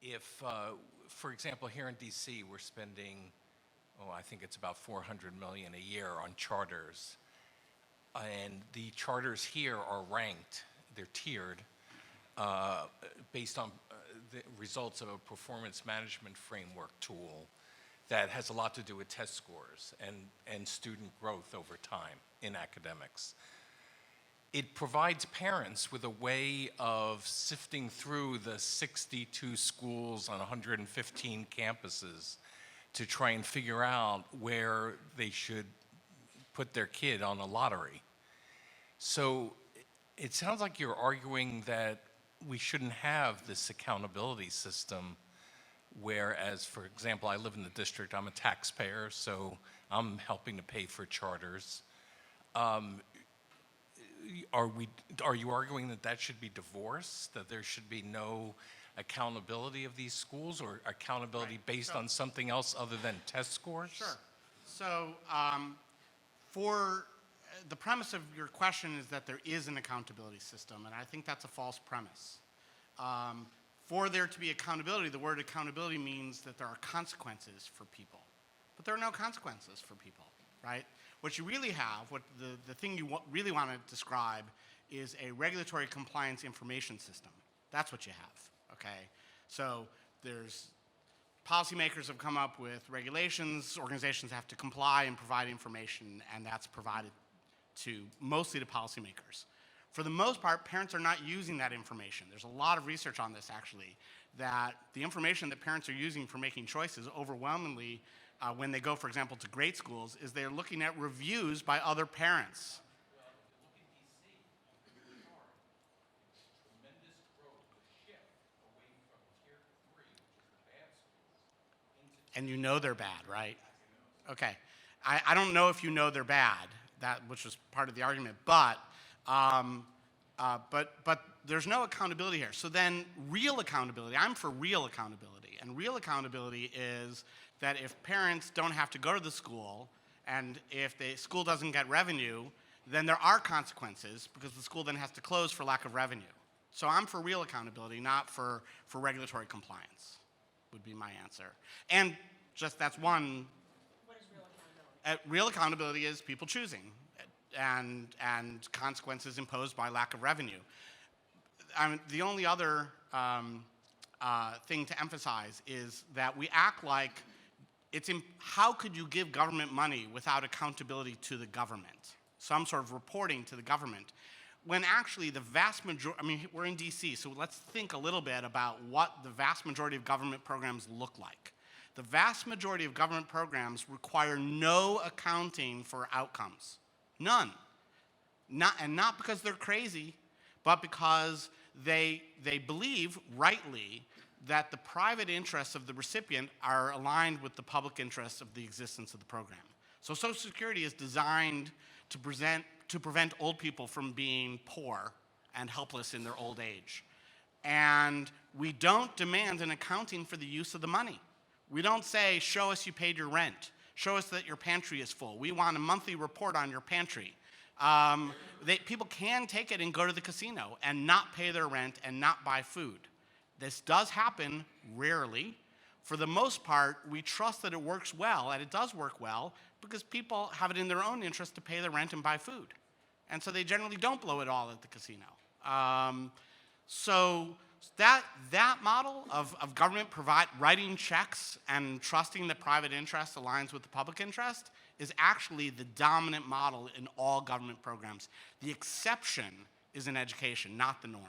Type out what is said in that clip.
If, for example, here in DC, we're spending, I think it's about 400 million a year on charters. And the charters here are ranked, they're tiered, based on the results of a performance management framework tool that has a lot to do with test scores and student growth over time in academics. It provides parents with a way of sifting through the 62 schools on 115 campuses to try and figure out where they should put their kid on a lottery. So it sounds like you're arguing that we shouldn't have this accountability system, whereas, for example, I live in the district, I'm a taxpayer, so I'm helping to pay for charters. Are you arguing that that should be divorced, that there should be no accountability of these schools, or accountability based on something else other than test scores? Sure. So for the premise of your question is that there is an accountability system, and I think that's a false premise. For there to be accountability, the word accountability means that there are consequences for people. But there are no consequences for people, right? What you really have, what the thing you really want to describe is a regulatory compliance information system. That's what you have, okay? So there's policymakers have come up with regulations, organizations have to comply and provide information, and that's provided to mostly to policymakers. For the most part, parents are not using that information. There's a lot of research on this, actually, that the information that parents are using for making choices overwhelmingly when they go, for example, to grade schools, is they're looking at reviews by other parents. And you know they're bad, right? Okay. I don't know if you know they're bad, which was part of the argument, but there's no accountability here. So then real accountability, I'm for real accountability, and real accountability is that if parents don't have to go to the school, and if the school doesn't get revenue, then there are consequences because the school then has to close for lack of revenue. So I'm for real accountability, not for regulatory compliance, would be my answer. And just that's one. What is real accountability? Real accountability is people choosing and consequences imposed by lack of revenue. The only other thing to emphasize is that we act like how could you give government money without accountability to the government? Some sort of reporting to the government. When actually the vast majority, we're in DC, so let's think a little bit about what the vast majority of government programs look like. The vast majority of government programs require no accounting for outcomes. None. Not because they're crazy, but because they believe, rightly, that the private interests of the recipient are aligned with the public interests of the existence of the program. So Social Security is designed to prevent old people from being poor and helpless in their old age. And we don't demand an accounting for the use of the money. We don't say, show us you paid your rent. Show us that your pantry is full. We want a monthly report on your pantry. People can take it and go to the casino and not pay their rent and not buy food. This does happen rarely. For the most part, we trust that it works well, and it does work well, because people have it in their own interest to pay the rent and buy food. And so they generally don't blow it all at the casino. So that model of government writing checks and trusting that private interest aligns with the public interest is actually the dominant model in all government programs. The exception is in education, not the norm.